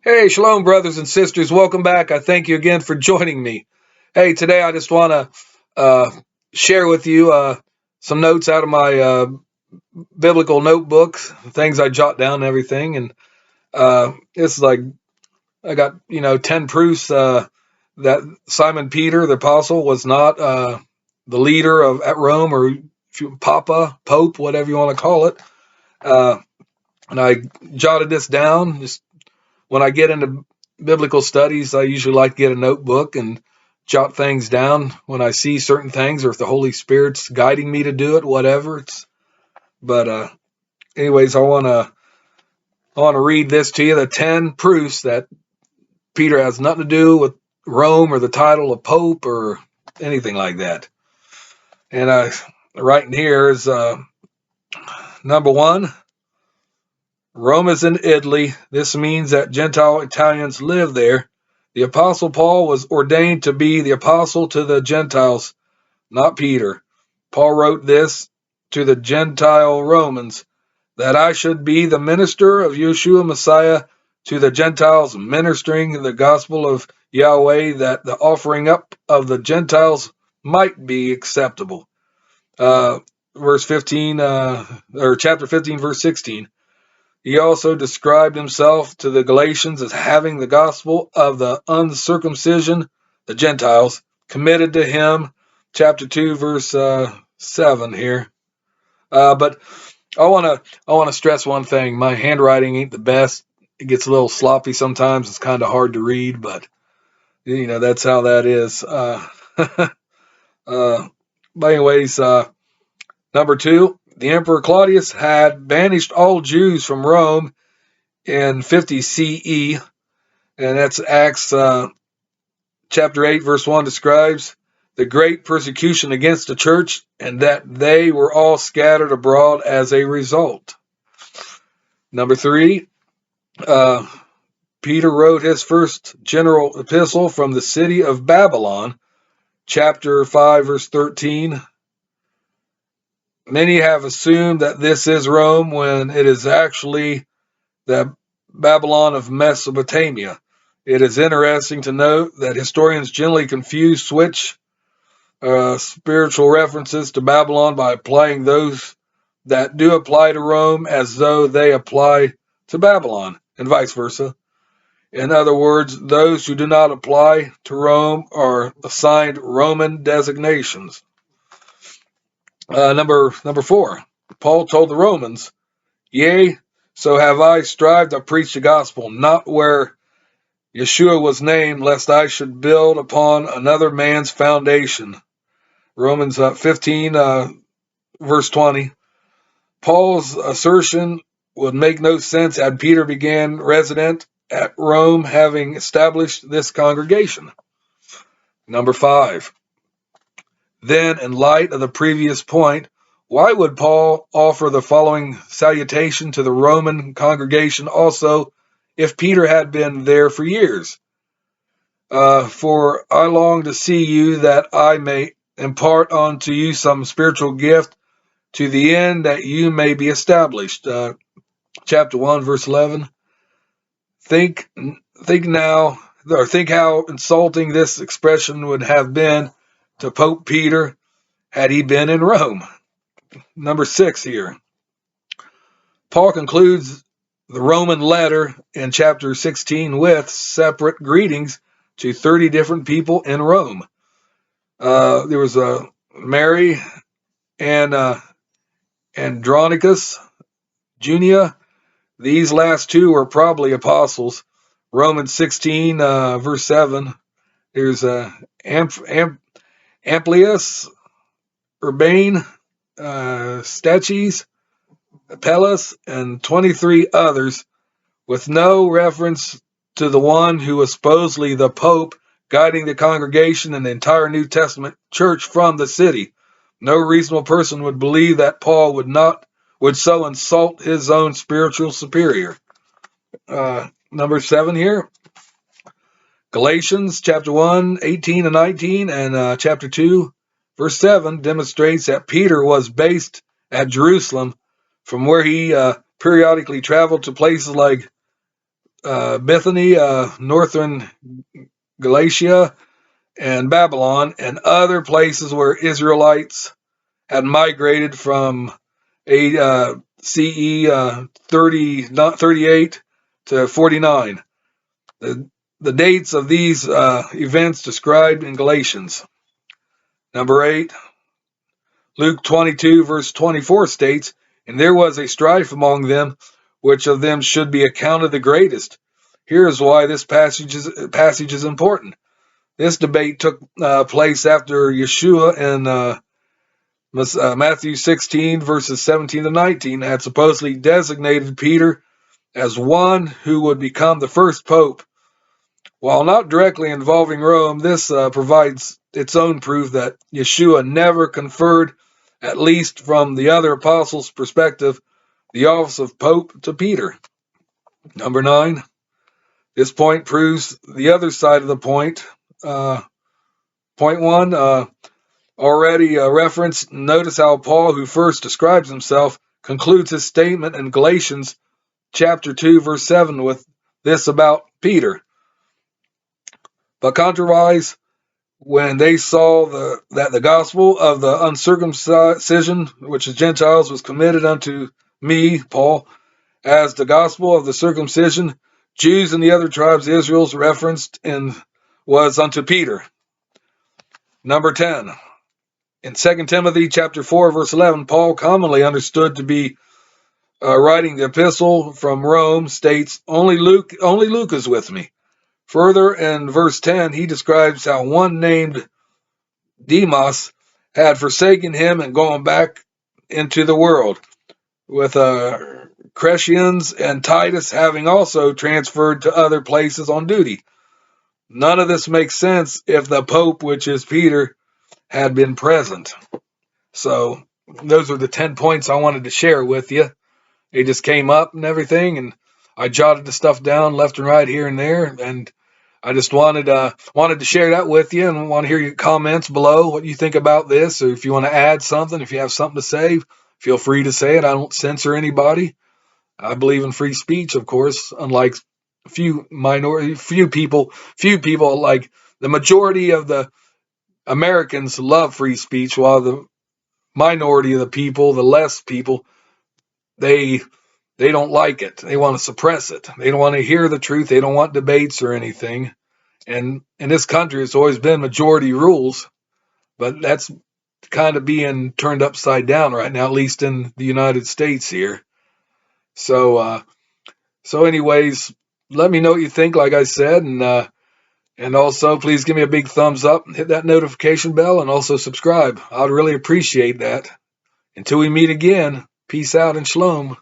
Hey, shalom, brothers and sisters. Welcome back. I thank you again for joining me. Hey, today I just want to share with you some notes out of my biblical notebooks, things I jot down and everything. And it's like I got, 10 proofs that Simon Peter, the apostle, was not the leader at Rome, or Papa, Pope, whatever you want to call it. And I jotted this down. Just when I get into biblical studies, I usually like to get a notebook and jot things down when I see certain things, or if the Holy Spirit's guiding me to do it, whatever. But anyways, I want to read this to you: the 10 proofs that Peter has nothing to do with Rome or the title of Pope or anything like that. And right in here is number one. Rome is in Italy. This means that Gentile Italians live there. The Apostle Paul was ordained to be the apostle to the Gentiles, not Peter. Paul wrote this to the Gentile Romans, that I should be the minister of Yeshua Messiah to the Gentiles, ministering the gospel of Yahweh, that the offering up of the Gentiles might be acceptable. Verse 15, or chapter 15, verse 16. He also described himself to the Galatians as having the gospel of the uncircumcision, the Gentiles, committed to him. Chapter 2, verse 7 here. But I want to stress one thing. My handwriting ain't the best. It gets a little sloppy sometimes. It's kind of hard to read, but that's how that is. But anyways, number 2. The Emperor Claudius had banished all Jews from Rome in 50 CE, and that's Acts chapter 8, verse 1 describes the great persecution against the church, and that they were all scattered abroad as a result. Number 3, Peter wrote his first general epistle from the city of Babylon, chapter 5, verse 13. Many have assumed that this is Rome when it is actually the Babylon of Mesopotamia. It is interesting to note that historians generally switch spiritual references to Babylon by applying those that do apply to Rome as though they apply to Babylon, and vice versa. In other words, those who do not apply to Rome are assigned Roman designations. Number 4, Paul told the Romans, Yea, so have I strived to preach the gospel, not where Yeshua was named, lest I should build upon another man's foundation. Romans 15, verse 20. Paul's assertion would make no sense had Peter began resident at Rome, having established this congregation. Number 5. Then, in light of the previous point, why would Paul offer the following salutation to the Roman congregation also, if Peter had been there for years? For I long to see you, that I may impart unto you some spiritual gift, to the end that you may be established. Chapter 1, verse 11. Think now, or think how insulting this expression would have been to Pope Peter had he been in Rome. Number 6 here. Paul concludes the Roman letter in chapter 16 with separate greetings to 30 different people in Rome. There was Mary and Andronicus, Junia. These last two were probably apostles. Romans 16, verse 7. There's Amplius, Urbane, Stachys, Apelles, and 23 others, with no reference to the one who was supposedly the Pope guiding the congregation and the entire New Testament church from the city. No reasonable person would believe that Paul would so insult his own spiritual superior. Number 7 here. Galatians chapter 1, 18 and 19, and chapter 2, verse 7 demonstrates that Peter was based at Jerusalem, from where he periodically traveled to places like Bithany, northern Galatia, and Babylon, and other places where Israelites had migrated from CE 38 to 49. The dates of these events described in Galatians. Number 8, Luke 22, verse 24 states, "And there was a strife among them, which of them should be accounted the greatest." Here is why this passage is important. This debate took place after Yeshua in Matthew 16, verses 17 to 19, had supposedly designated Peter as one who would become the first pope. While not directly involving Rome, this provides its own proof that Yeshua never conferred, at least from the other apostles' perspective, the office of pope to Peter. Number 9, this point proves the other side of the point. Point 1, already referenced. Notice how Paul, who first describes himself, concludes his statement in Galatians chapter 2, verse 7 with this about Peter. But contrariwise, when they saw that the gospel of the uncircumcision, which is Gentiles, was committed unto me, Paul, as the gospel of the circumcision, Jews and the other tribes of Israel referenced was unto Peter. Number 10. In 2 Timothy chapter 4, verse 11, Paul, commonly understood to be writing the epistle from Rome, states, only Luke is with me. Further, in verse 10, he describes how one named Demas had forsaken him and gone back into the world, with Crescens and Titus having also transferred to other places on duty. None of this makes sense if the Pope, which is Peter, had been present. So those are the 10 points I wanted to share with you. They just came up and everything, and I jotted the stuff down left and right here and there, and I just wanted to share that with you, and want to hear your comments below, what you think about this, or if you want to add something, if you have something to say, feel free to say it. I don't censor anybody. I believe in free speech, of course, unlike few people, like the majority of the Americans love free speech, while the minority of the people, the less people, they don't like it. They want to suppress it. They don't want to hear the truth. They don't want debates or anything. And in this country, it's always been majority rules, but that's kind of being turned upside down right now, at least in the United States here. So anyways, let me know what you think, like I said, and also please give me a big thumbs up, hit that notification bell, and also subscribe. I'd really appreciate that. Until we meet again, peace out and shalom.